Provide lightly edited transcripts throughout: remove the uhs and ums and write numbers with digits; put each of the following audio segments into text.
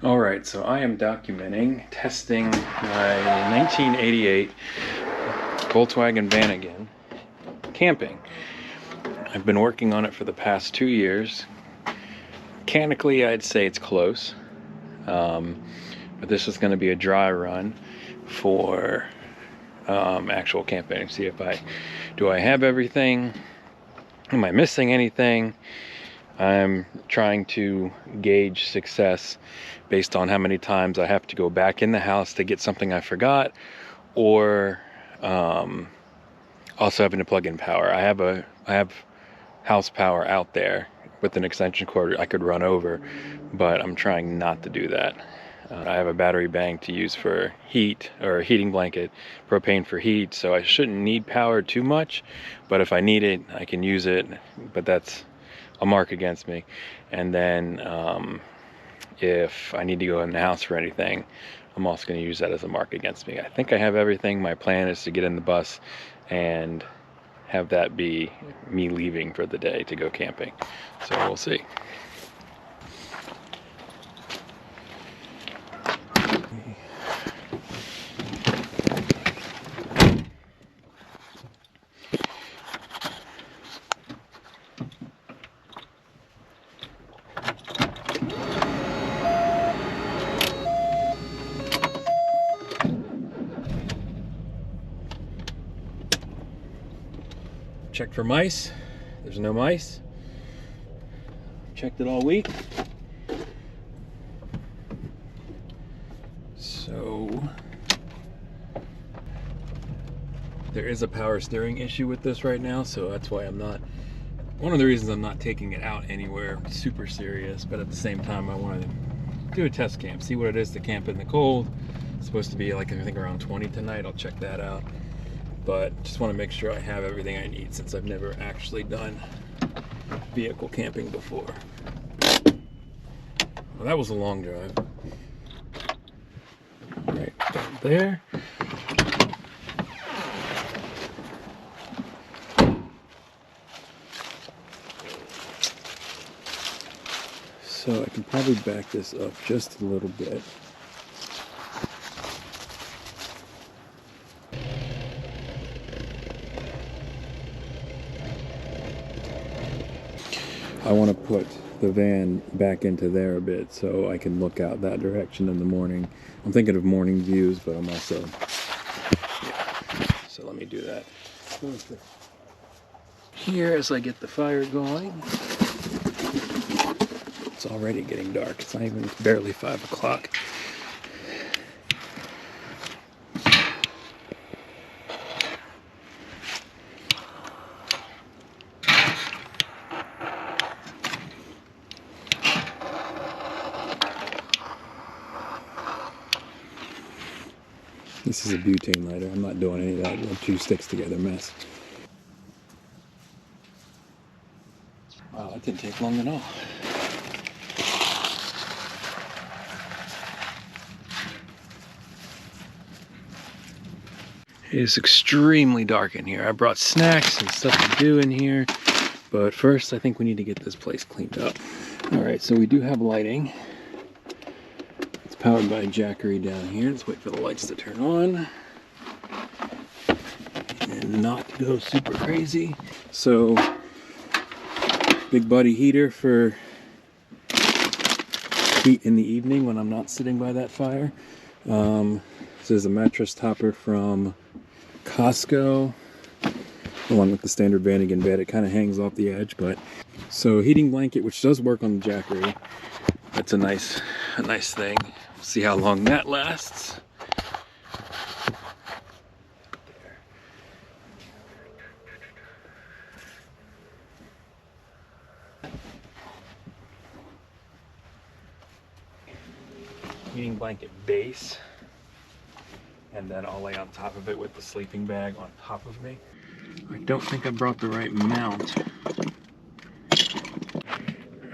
Alright, so I am documenting testing my 1988 Volkswagen Vanagon camping. I've been working on it for the past 2 years. Mechanically, I'd say it's close, but this is going to be a dry run for actual camping. See if do I have everything? Am I missing anything? I'm trying to gauge success based on how many times I have to go back in the house to get something I forgot, or also having to plug in power. I have house power out there with an extension cord I could run over, but I'm trying not to do that. I have a battery bank to use for heat, or a heating blanket, propane for heat, so I shouldn't need power too much, but if I need it, I can use it, but that's a mark against me. And then if I need to go in the house for anything, I'm also going to use that as a mark against me. I think I have everything. My plan is to get in the bus and have that be me leaving for the day to go camping. So we'll see. Checked for mice. There's no mice. Checked it all week. So there is a power steering issue with this right now, so that's why I'm not, one of the reasons I'm not taking it out anywhere super serious, but at the same time I want to do a test camp, see what it is to camp in the cold. It's supposed to be like, I think, around 20 tonight. I'll check that out. But just want to make sure I have everything I need, since I've never actually done vehicle camping before. Well, that was a long drive. Right down there. So I can probably back this up just a little bit. I want to put the van back into there a bit so I can look out that direction in the morning. I'm thinking of morning views, but I'm also, yeah. So let me do that here as I get the fire going. It's already getting dark. It's not even, it's barely 5 o'clock. This is a butane lighter. I'm not doing any of that little 2 sticks together mess. Wow, that didn't take long at all. It is extremely dark in here. I brought snacks and stuff to do in here, but first I think we need to get this place cleaned up. Alright, so we do have lighting. It's powered by Jackery down here. Let's wait for the lights to turn on and not go super crazy. So, BigBuddy heater for heat in the evening when I'm not sitting by that fire. This is a mattress topper from Costco, along with the standard Vanagon bed. It kind of hangs off the edge, but so heating blanket, which does work on the Jackery. That's a nice thing. We'll see how long that lasts. Heating blanket base, and then I'll lay on top of it with the sleeping bag on top of me. I don't think I brought the right mount.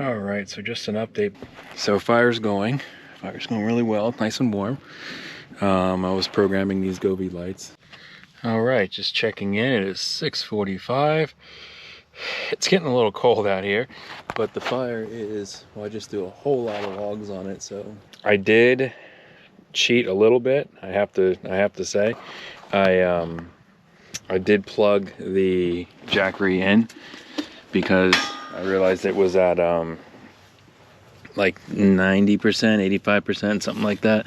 Alright, so just an update. So fire's going really well, nice and warm. I was programming these Govee lights. Alright, just checking in, it is 6:45. It's getting a little cold out here, but the fire is, well, I just threw a whole lot of logs on it, so I did cheat a little bit. I have to say, I did plug the Jackery in because I realized it was at like 90%, 85%, something like that.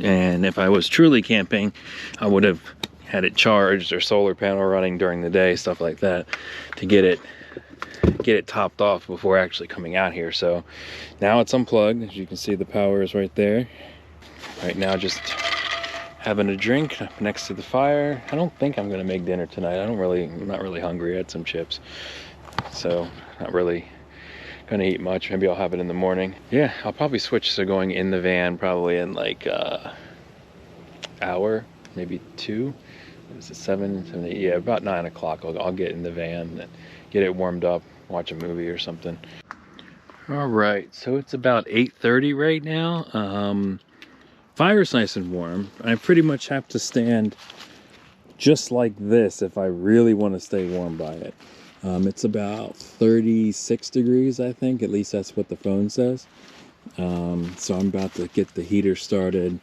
And if I was truly camping, I would have had it charged or solar panel running during the day, stuff like that, to get it topped off before actually coming out here. So now it's unplugged. As you can see, the power is right there. Right now, just having a drink next to the fire. I don't think I'm gonna make dinner tonight. I'm not really hungry. I had some chips, so not really gonna eat much. Maybe I'll have it in the morning. Yeah, I'll probably switch to going in the van probably in like hour, maybe 2. Is it 7, 8? Yeah, about 9 o'clock. I'll get in the van and get it warmed up, watch a movie or something. All right, so it's about 8:30 right now. Fire's nice and warm. I pretty much have to stand just like this if I really want to stay warm by it. It's about 36 degrees, I think. At least that's what the phone says. So I'm about to get the heater started.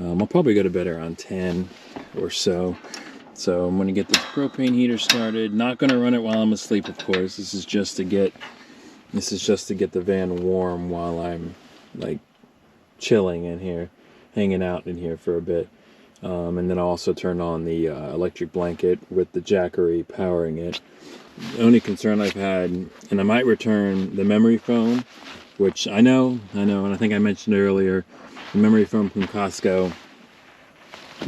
I'll probably go to bed around 10 or so. So I'm going to get this propane heater started. Not going to run it while I'm asleep, of course. This is just to get the van warm while I'm like chilling in here, hanging out in here for a bit. And then I'll also turn on the electric blanket with the Jackery powering it. The only concern I've had, and I might return the memory foam, which I know, and I think I mentioned earlier, the memory foam from Costco,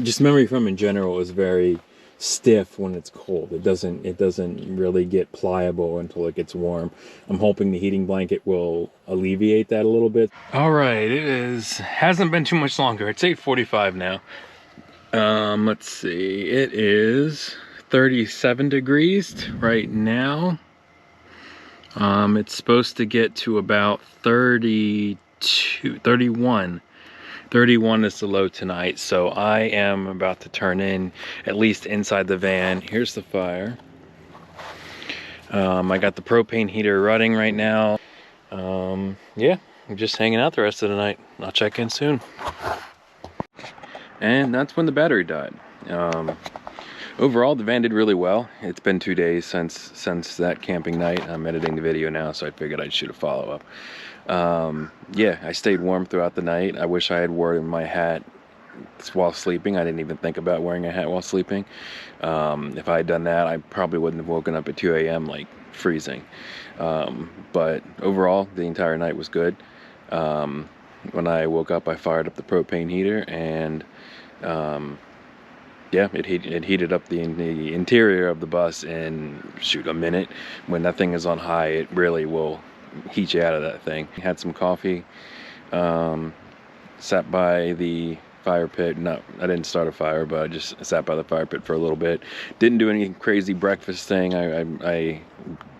just memory foam in general is very stiff when it's cold. It doesn't really get pliable until it gets warm. I'm hoping the heating blanket will alleviate that a little bit. All right, hasn't been too much longer. It's 8:45 now. Let's see, it is 37 degrees right now. It's supposed to get to about 31 is the low tonight, so I am about to turn in, at least inside the van. Here's the fire. I got the propane heater running right now. Yeah, I'm just hanging out the rest of the night. I'll check in soon. And that's when the battery died. Overall, the van did really well. It's been 2 days since that camping night. I'm editing the video now, so I figured I'd shoot a follow-up. Yeah, I stayed warm throughout the night. I wish I had worn my hat while sleeping. I didn't even think about wearing a hat while sleeping. If I had done that, I probably wouldn't have woken up at 2 a.m. like freezing. But overall, the entire night was good. When I woke up, I fired up the propane heater, and yeah, it heated up the interior of the bus in, shoot, a minute. When that thing is on high, it really will heat you out of that thing. Had some coffee, sat by the fire pit. I didn't start a fire, but I just sat by the fire pit for a little bit. Didn't do any crazy breakfast thing. I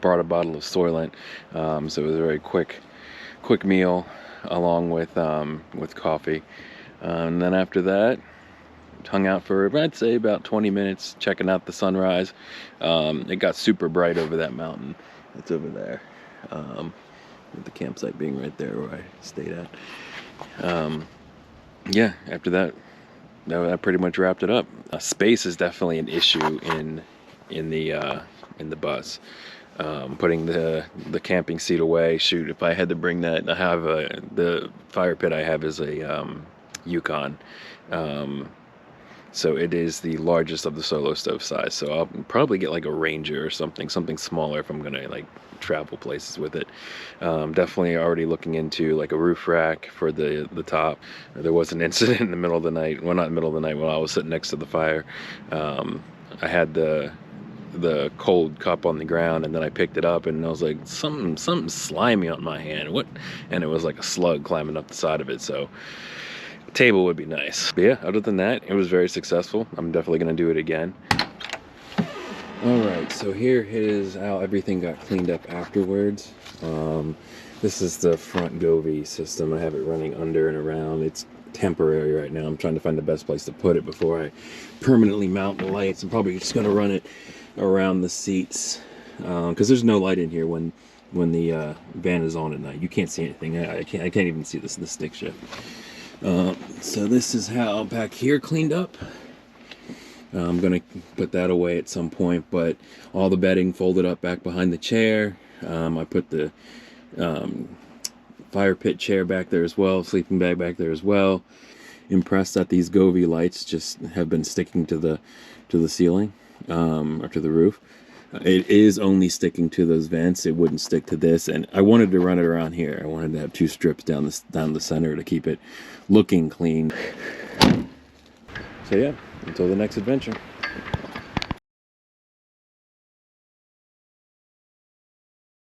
brought a bottle of Soylent, so it was a very quick meal along with coffee. And then after that, hung out for, I'd say, about 20 minutes checking out the sunrise. It got super bright over that mountain. It's over there, with the campsite being right there where I stayed at. Yeah, after that pretty much wrapped it up. Space is definitely an issue in the bus. Putting the camping seat away. Shoot, if I had to bring that, I have the fire pit I have is a Yukon. So it is the largest of the Solo Stove size. So I'll probably get like a Ranger or something smaller if I'm gonna like travel places with it. Definitely already looking into like a roof rack for the top. There was an incident in the middle of the night. Well, not in the middle of the night, while I was sitting next to the fire. I had the cold cup on the ground, and then I picked it up, and I was like, something slimy on my hand. What? And it was like a slug climbing up the side of it. So table would be nice. But yeah, other than that, it was very successful. I'm definitely gonna do it again. All right, so here is how everything got cleaned up afterwards. This is the front Govee system. I have it running under and around. It's temporary right now. I'm trying to find the best place to put it before I permanently mount the lights. I'm probably just gonna run it around the seats because there's no light in here when the van is on at night. You can't see anything. I can't even see the stick shift. So this is how back here cleaned up. I'm gonna put that away at some point, but all the bedding folded up back behind the chair. I put the fire pit chair back there as well, sleeping bag back there as well. Impressed that these Govee lights just have been sticking to the ceiling, or to the roof. It is only sticking to those vents. It wouldn't stick to this, and I wanted to run it around here. I wanted to have 2 strips down the center to keep it looking clean. So yeah, until the next adventure.